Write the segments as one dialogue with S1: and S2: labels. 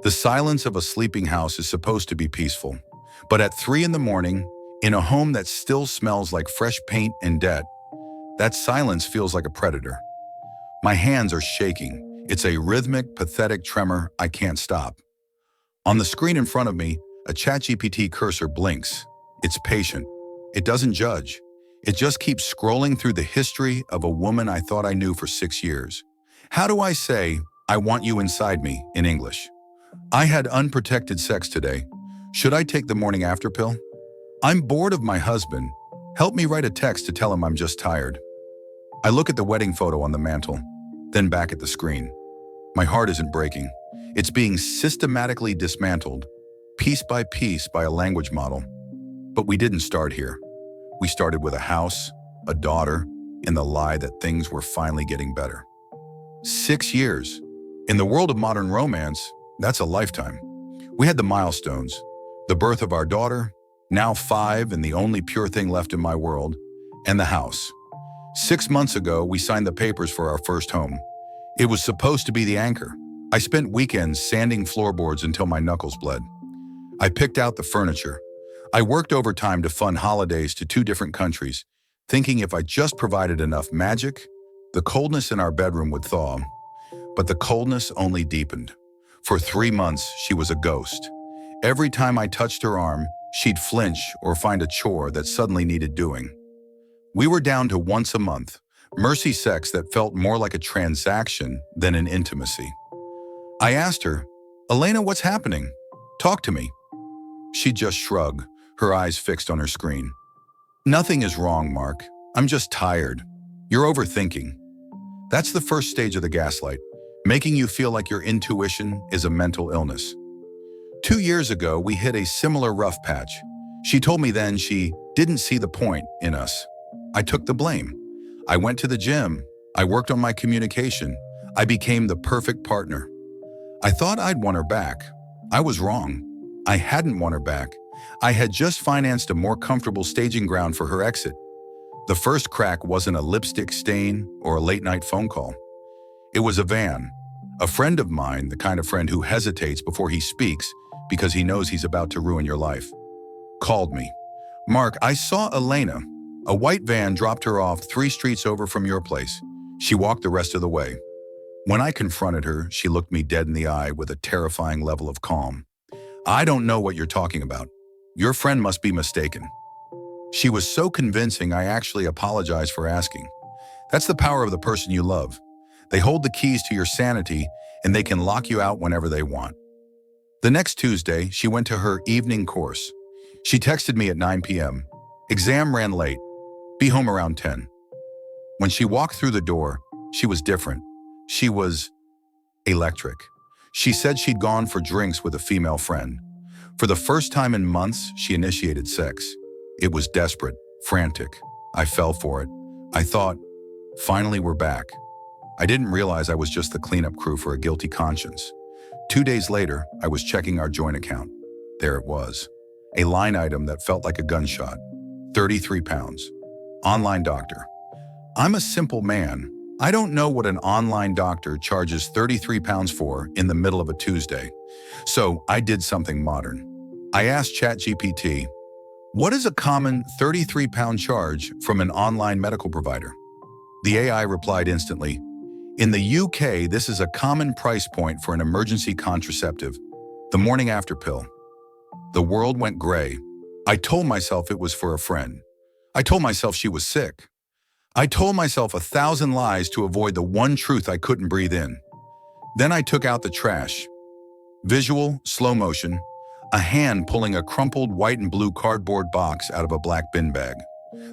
S1: The silence of a sleeping house is supposed to be peaceful, but at 3 in the morning, in a home that still smells like fresh paint and debt, that silence feels like a predator. My hands are shaking. It's a rhythmic, pathetic tremor I can't stop. On the screen in front of me, a ChatGPT cursor blinks. It's patient. It doesn't judge. It just keeps scrolling through the history of a woman I thought I knew for 6 years. How do I say, "I want you inside me" in English? I had unprotected sex today. Should I take the morning after pill? I'm bored of my husband. Help me write a text to tell him I'm just tired. I look at the wedding photo on the mantle, then back at the screen. My heart isn't breaking. It's being systematically dismantled, piece by a language model. But we didn't start here. We started with a house, a daughter, and the lie that things were finally getting better. 6 years. In the world of modern romance, that's a lifetime. We had the milestones, the birth of our daughter, now 5 and the only pure thing left in my world, and the house. 6 months ago, we signed the papers for our first home. It was supposed to be the anchor. I spent weekends sanding floorboards until my knuckles bled. I picked out the furniture. I worked overtime to fund holidays to 2 different countries, thinking if I just provided enough magic, the coldness in our bedroom would thaw. But the coldness only deepened. For 3 months, she was a ghost. Every time I touched her arm, she'd flinch or find a chore that suddenly needed doing. We were down to once a month, mercy sex that felt more like a transaction than an intimacy. I asked her, "Elena, what's happening? Talk to me." She'd just shrug, her eyes fixed on her screen. "Nothing is wrong, Mark. I'm just tired. You're overthinking." That's the first stage of the gaslight, making you feel like your intuition is a mental illness. 2 years ago, we hit a similar rough patch. She told me then she didn't see the point in us. I took the blame. I went to the gym. I worked on my communication. I became the perfect partner. I thought I'd won her back. I was wrong. I hadn't won her back. I had just financed a more comfortable staging ground for her exit. The first crack wasn't a lipstick stain or a late-night phone call. It was a van. A friend of mine, the kind of friend who hesitates before he speaks because he knows he's about to ruin your life, called me. "Mark, I saw Elena. A white van dropped her off 3 streets over from your place. She walked the rest of the way." When I confronted her, she looked me dead in the eye with a terrifying level of calm. "I don't know what you're talking about. Your friend must be mistaken." She was so convincing I actually apologized for asking. That's the power of the person you love. They hold the keys to your sanity and they can lock you out whenever they want. The next Tuesday, she went to her evening course. She texted me at 9 p.m. "Exam ran late. Be home around 10. When she walked through the door, she was different. She was electric. She said she'd gone for drinks with a female friend. For the first time in months, she initiated sex. It was desperate, frantic. I fell for it. I thought, finally we're back. I didn't realize I was just the cleanup crew for a guilty conscience. 2 days later, I was checking our joint account. There it was. A line item that felt like a gunshot. 33 pounds. Online doctor. I'm a simple man. I don't know what an online doctor charges 33 pounds for in the middle of a Tuesday. So I did something modern. I asked ChatGPT, what is a common 33-pound charge from an online medical provider? The AI replied instantly, in the UK, this is a common price point for an emergency contraceptive, the morning after pill. The world went gray. I told myself it was for a friend. I told myself she was sick. I told myself 1,000 lies to avoid the one truth I couldn't breathe in. Then I took out the trash. Visual, slow motion, a hand pulling a crumpled white and blue cardboard box out of a black bin bag.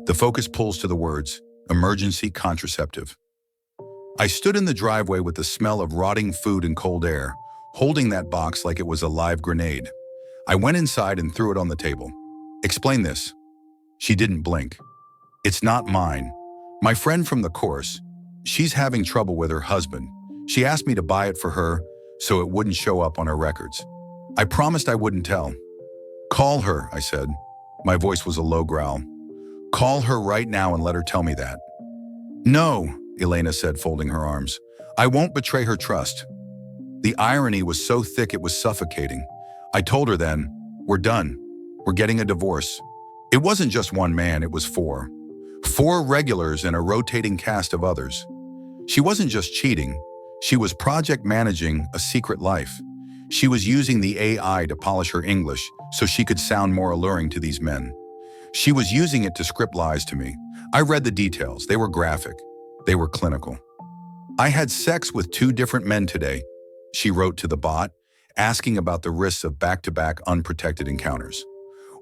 S1: The focus pulls to the words, emergency contraceptive. I stood in the driveway with the smell of rotting food and cold air, holding that box like it was a live grenade. I went inside and threw it on the table. Explain this. She didn't blink. It's not mine. My friend from the course, she's having trouble with her husband. She asked me to buy it for her so it wouldn't show up on her records. I promised I wouldn't tell. Call her, I said. My voice was a low growl. Call her right now and let her tell me that. No, Elena said, folding her arms. I won't betray her trust. The irony was so thick it was suffocating. I told her then, "We're done. We're getting a divorce." It wasn't just one man, it was four. Four regulars and a rotating cast of others. She wasn't just cheating, she was project managing a secret life. She was using the AI to polish her English so she could sound more alluring to these men. She was using it to script lies to me. I read the details. They were graphic. They were clinical. "I had sex with two different men today," she wrote to the bot, asking about the risks of back-to-back unprotected encounters.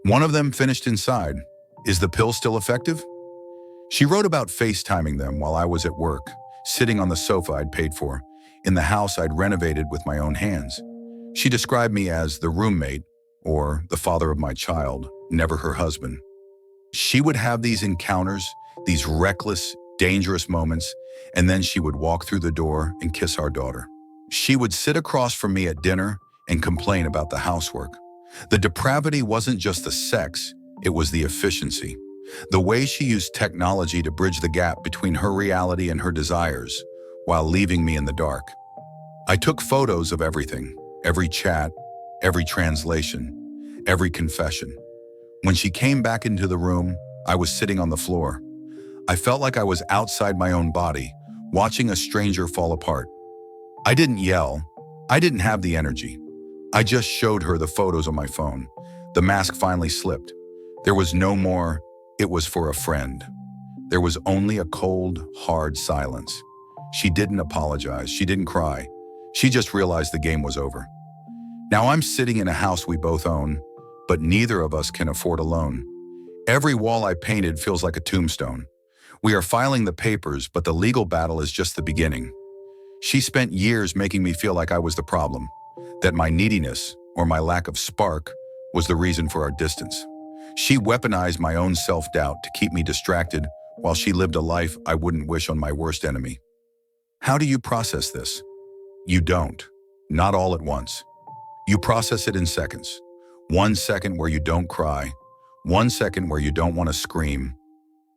S1: "One of them finished inside. Is the pill still effective?" She wrote about FaceTiming them while I was at work, sitting on the sofa I'd paid for, in the house I'd renovated with my own hands. She described me as the roommate, or the father of my child, never her husband. She would have these encounters, these reckless, dangerous moments, and then she would walk through the door and kiss our daughter. She would sit across from me at dinner and complain about the housework. The depravity wasn't just the sex, it was the efficiency. The way she used technology to bridge the gap between her reality and her desires, while leaving me in the dark. I took photos of everything, every chat, every translation, every confession. When she came back into the room, I was sitting on the floor. I felt like I was outside my own body, watching a stranger fall apart. I didn't yell. I didn't have the energy. I just showed her the photos on my phone. The mask finally slipped. There was no more, "It was for a friend." There was only a cold, hard silence. She didn't apologize. She didn't cry. She just realized the game was over. Now I'm sitting in a house we both own, but neither of us can afford a loan. Every wall I painted feels like a tombstone. We are filing the papers, but the legal battle is just the beginning. She spent years making me feel like I was the problem, that my neediness, or my lack of spark, was the reason for our distance. She weaponized my own self-doubt to keep me distracted while she lived a life I wouldn't wish on my worst enemy. How do you process this? You don't. Not all at once. You process it in seconds. 1 second where you don't cry. 1 second where you don't want to scream.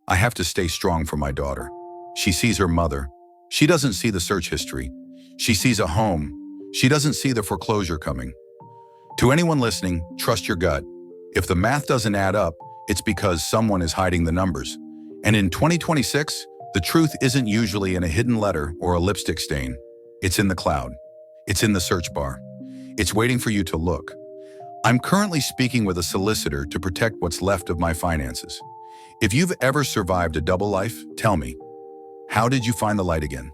S1: I have to stay strong for my daughter. She sees her mother. She doesn't see the search history. She sees a home. She doesn't see the foreclosure coming. To anyone listening, trust your gut. If the math doesn't add up, it's because someone is hiding the numbers. And in 2026, the truth isn't usually in a hidden letter or a lipstick stain. It's in the cloud. It's in the search bar. It's waiting for you to look. I'm currently speaking with a solicitor to protect what's left of my finances. If you've ever survived a double life, tell me, how did you find the light again?